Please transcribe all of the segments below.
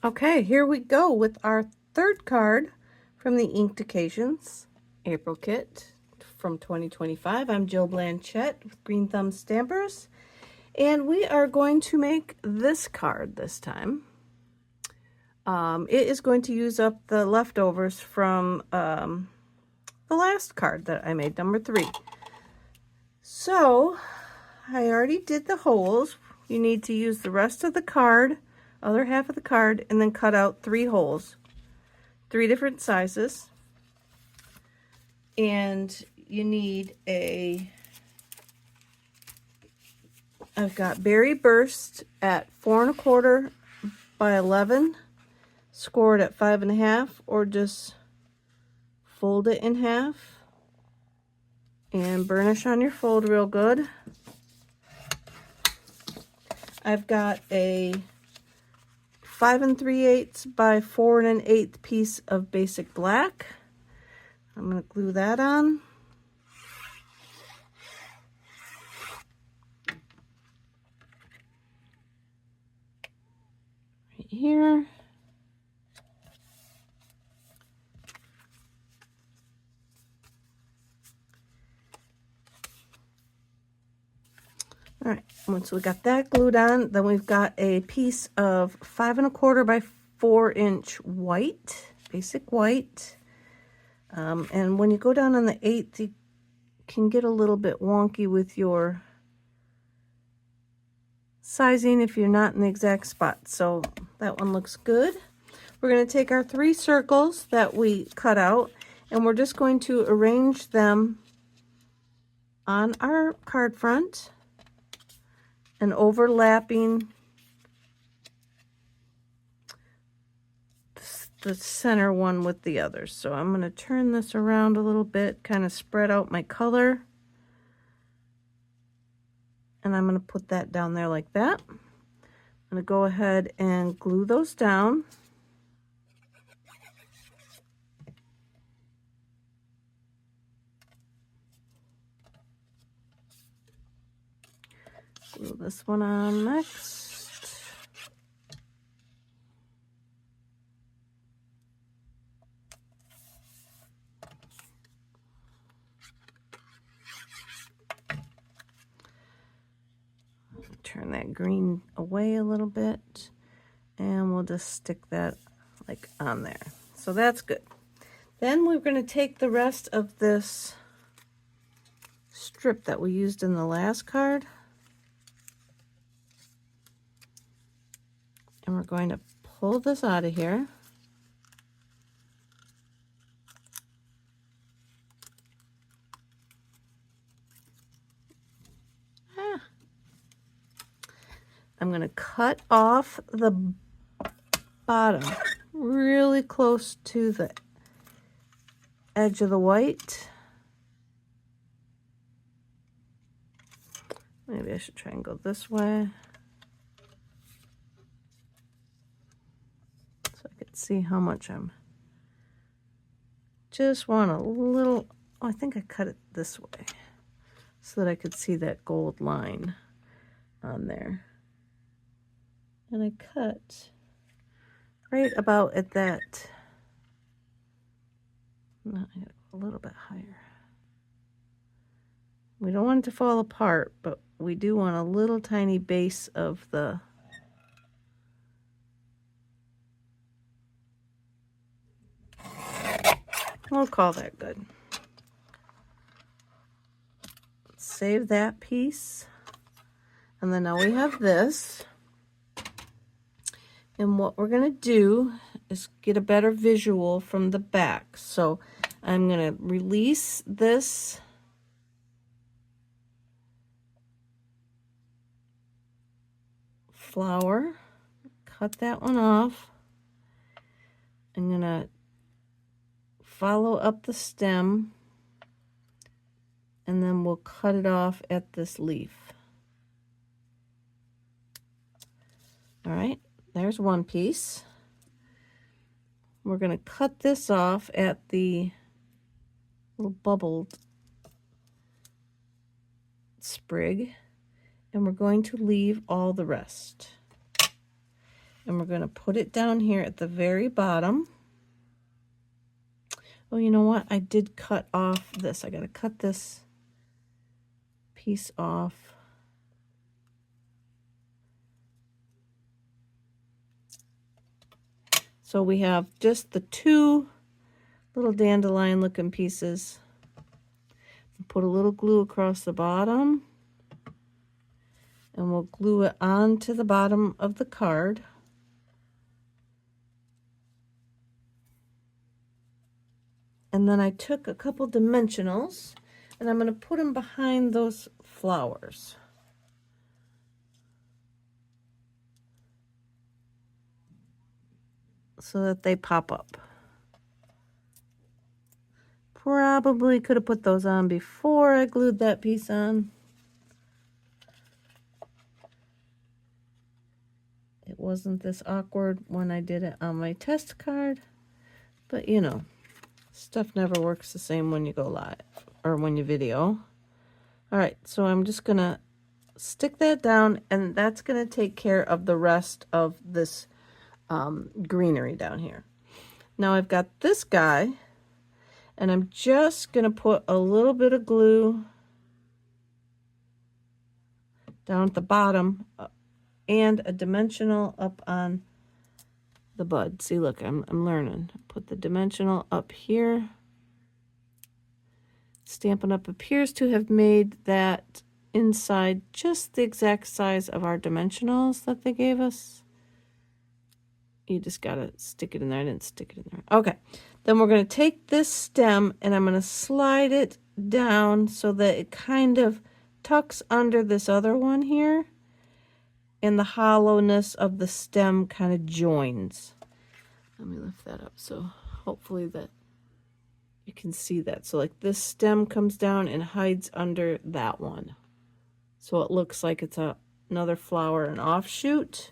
Okay, here we go with our third card from the Inked Occasions April kit from 2025. I'm Jill Blanchette with Green Thumb Stampers, and we are going to make this card this time. It is going to use up the leftovers from the last card that I made, number 3. So, I already did the holes. You need to use the rest of the card, other half of the card, and then cut out 3 holes, 3 different sizes. And you need I've got Berry Burst at 4 1/4 by 11, scored at 5 1/2, or just fold it in half and burnish on your fold real good. I've got a 5 3/8 by 4 1/8 piece of basic black. I'm going to glue that on. Right here. All right, once we got that glued on, then we've got a piece of 5 1/4 by 4 inch white, basic white. And when you go down on the 8th, you can get a little bit wonky with your sizing if you're not in the exact spot. So that one looks good. We're going to take our 3 circles that we cut out, and we're just going to arrange them on our card front and overlapping the center one with the other. So I'm going to turn this around a little bit, kind of spread out my color. And I'm going to put that down there like that. I'm going to go ahead and glue those down. Glue this one on next. Turn that green away a little bit, and we'll just stick that like on there. So that's good. Then we're going to take the rest of this strip that we used in the last card, and we're going to pull this out of here. I'm going to cut off the bottom really close to the edge of the white. Maybe I should try and go this way so I could see how much I'm. Just want a little, oh, I think I cut it this way so that I could see that gold line on there. And I cut right about at that. No, I gotta go a little bit higher. We don't want it to fall apart, but we do want a little tiny base of the we'll call that good. Save that piece. And then now we have this. And what we're going to do is get a better visual from the back. So I'm going to release this flower, cut that one off. I'm going to follow up the stem, and then we'll cut it off at this leaf. All right. There's one piece. We're going to cut this off at the little bubbled sprig, and we're going to leave all the rest. And we're going to put it down here at the very bottom. Oh, you know what? I did cut off this. I got to cut this piece off. So we have just the two little dandelion looking pieces. Put a little glue across the bottom. And we'll glue it onto the bottom of the card. And then I took a couple dimensionals and I'm going to put them behind those flowers. So that they pop up. Probably could have put those on before I glued that piece on. It wasn't this awkward when I did it on my test card. But you know, stuff never works the same when you go live or when you video. All right, so I'm just going to stick that down, and that's going to take care of the rest of this greenery down here. Now I've got this guy, and I'm just going to put a little bit of glue down at the bottom and a dimensional up on the bud. See, look, I'm learning. Put the dimensional up here. Stampin' Up! Appears to have made that inside just the exact size of our dimensionals that they gave us. You just gotta stick it in there. I didn't stick it in there. Okay, then we're gonna take this stem and I'm gonna slide it down so that it kind of tucks under this other one here, and the hollowness of the stem kind of joins. Let me lift that up so hopefully that you can see that. So like this stem comes down and hides under that one. So it looks like it's another flower, an offshoot.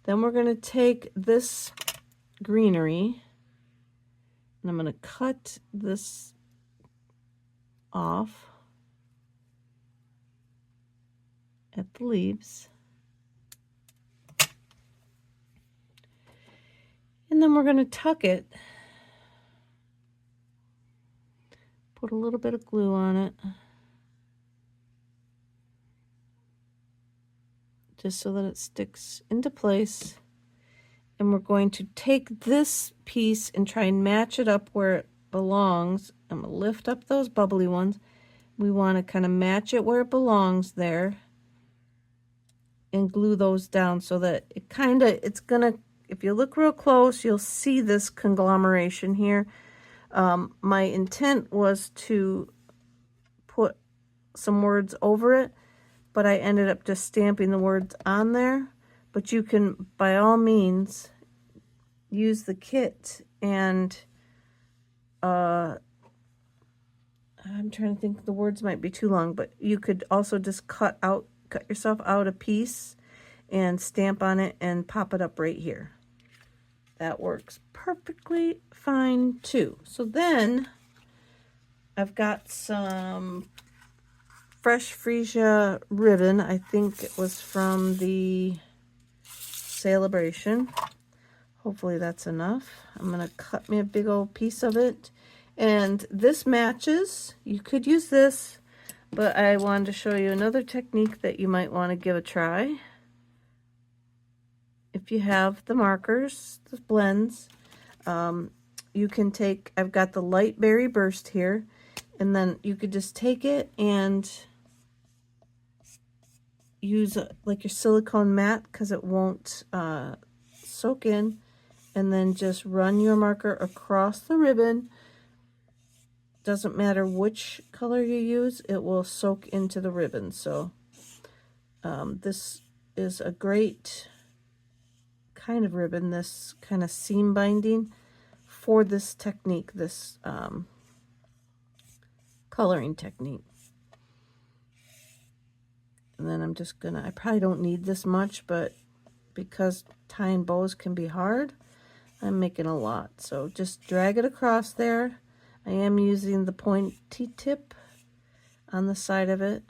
Then we're going to take this greenery and I'm going to cut this off at the leaves. And then we're going to tuck it. Put a little bit of glue on it. Just so that it sticks into place. And we're going to take this piece and try and match it up where it belongs. I'm going to lift up those bubbly ones. We want to kind of match it where it belongs there. And glue those down so that it kind of, it's going to, if you look real close, you'll see this conglomeration here. My intent was to put some words over it, but I ended up just stamping the words on there. But you can, by all means, use the kit and, I'm trying to think, the words might be too long, but you could also just cut yourself out a piece and stamp on it and pop it up right here. That works perfectly fine too. So then I've got some fresh freesia ribbon. I think it was from the celebration. Hopefully that's enough. I'm going to cut me a big old piece of it. And this matches. You could use this, but I wanted to show you another technique that you might want to give a try. If you have the markers, the blends, you can take, I've got the light berry burst here, and then you could just take it and use like your silicone mat because it won't soak in, and then just run your marker across the ribbon. Doesn't matter which color you use, it will soak into the ribbon. So this is a great kind of ribbon, this kind of seam binding for this technique, this coloring technique. And then I'm just gonna, I probably don't need this much, but because tying bows can be hard, I'm making a lot. So just drag it across there. I am using the pointy tip on the side of it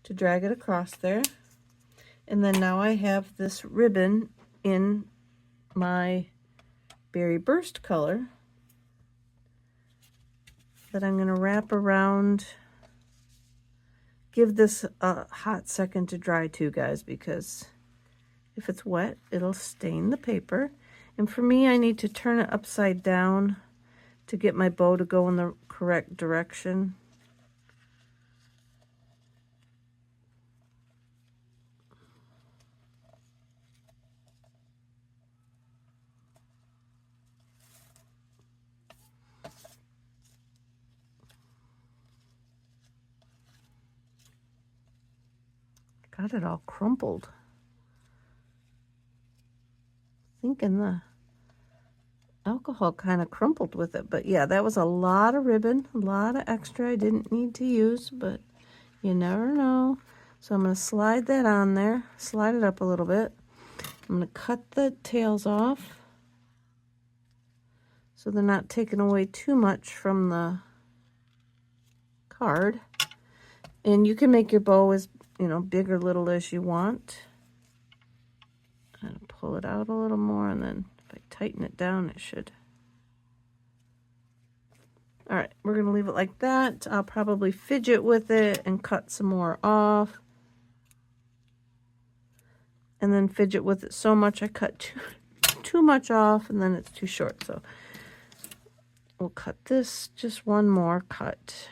to drag it across there. And then now I have this ribbon in my Berry Burst color that I'm going to wrap around. Give this a hot second to dry too, guys, because if it's wet, it'll stain the paper. And for me, I need to turn it upside down to get my bow to go in the correct direction. Got it all crumpled. Thinking the alcohol kind of crumpled with it, but yeah, that was a lot of ribbon, a lot of extra I didn't need to use, but you never know. So I'm going to slide that on there, slide it up a little bit. I'm going to cut the tails off so they're not taking away too much from the card. And you can make your bow as, you know, big or little as you want. And pull it out a little more, and then if I tighten it down, it should. All right, we're going to leave it like that. I'll probably fidget with it and cut some more off. And then fidget with it so much I cut too much off, and then it's too short. So we'll cut this, just one more cut.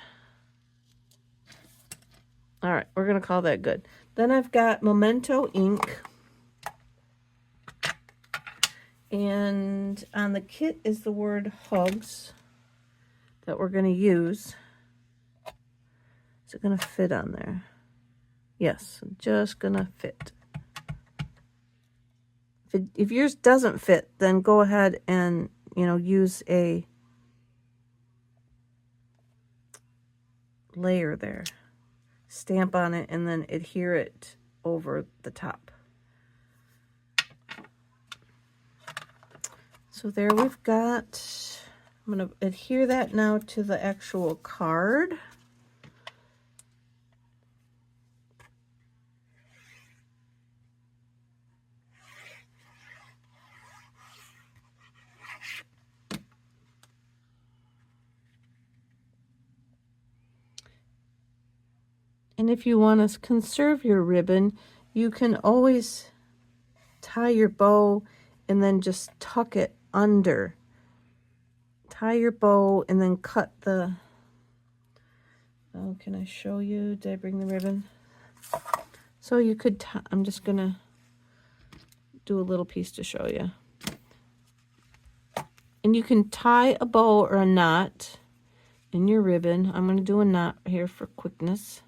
All right, we're going to call that good. Then I've got Memento ink. And on the kit is the word hugs that we're going to use. Is it going to fit on there? Yes, just going to fit. If yours doesn't fit, then go ahead and, you know, use a layer there. Stamp on it and then adhere it over the top. So there we've got, I'm going to adhere that now to the actual card. And if you want to conserve your ribbon, you can always tie your bow and then just tuck it under. Tie your bow and then cut the, oh, can I show you? Did I bring the ribbon? So you could, I'm just going to do a little piece to show you. And you can tie a bow or a knot in your ribbon. I'm going to do a knot here for quickness.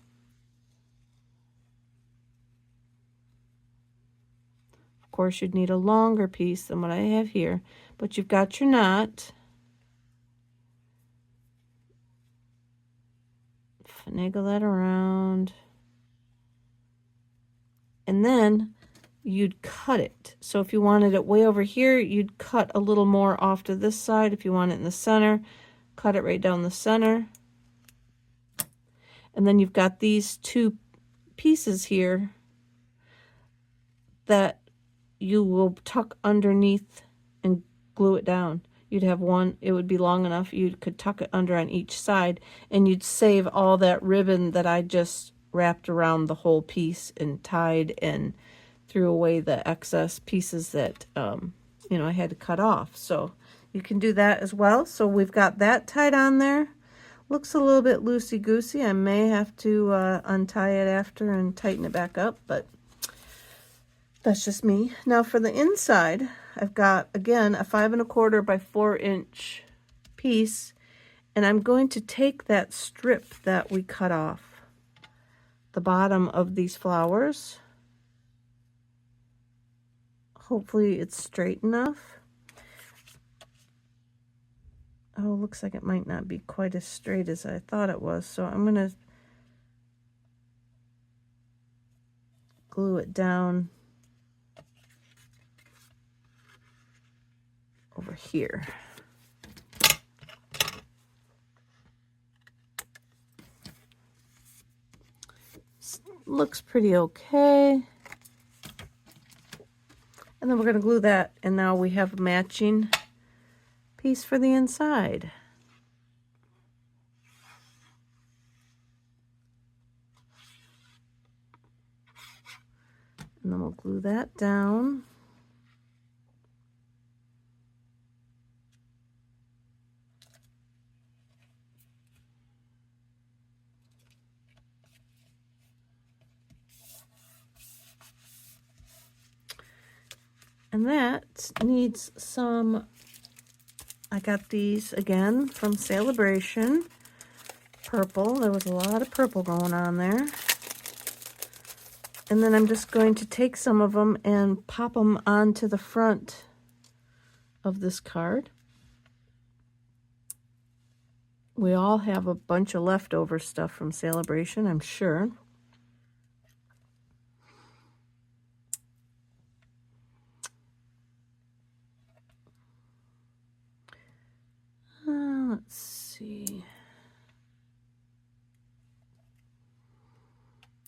Of course, you'd need a longer piece than what I have here, but you've got your knot. Finagle that around. And then you'd cut it. So if you wanted it way over here, you'd cut a little more off to this side. If you want it in the center, cut it right down the center. And then you've got these two pieces here that you will tuck underneath and glue it down. You'd have one, it would be long enough, you could tuck it under on each side, and you'd save all that ribbon that I just wrapped around the whole piece and tied and threw away the excess pieces that, you know, I had to cut off. So you can do that as well. So we've got that tied on there. Looks a little bit loosey-goosey. I may have to untie it after and tighten it back up, but that's just me. Now for the inside, I've got, again, a 5 1/4 by 4 inch piece, and I'm going to take that strip that we cut off the bottom of these flowers. Hopefully it's straight enough. Oh, looks like it might not be quite as straight as I thought it was, so I'm going to glue it down over here. Looks pretty okay. And then we're going to glue that, and now we have a matching piece for the inside. And then we'll glue that down. And that needs some, I got these again from Celebration, purple. There was a lot of purple going on there. And then I'm just going to take some of them and pop them onto the front of this card. We all have a bunch of leftover stuff from Celebration, I'm sure. Let's see.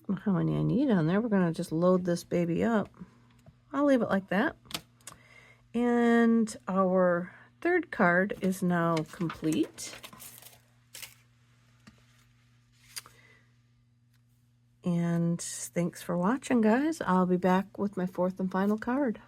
I don't know how many I need on there. We're going to just load this baby up. I'll leave it like that. And our third card is now complete. And thanks for watching, guys. I'll be back with my fourth and final card.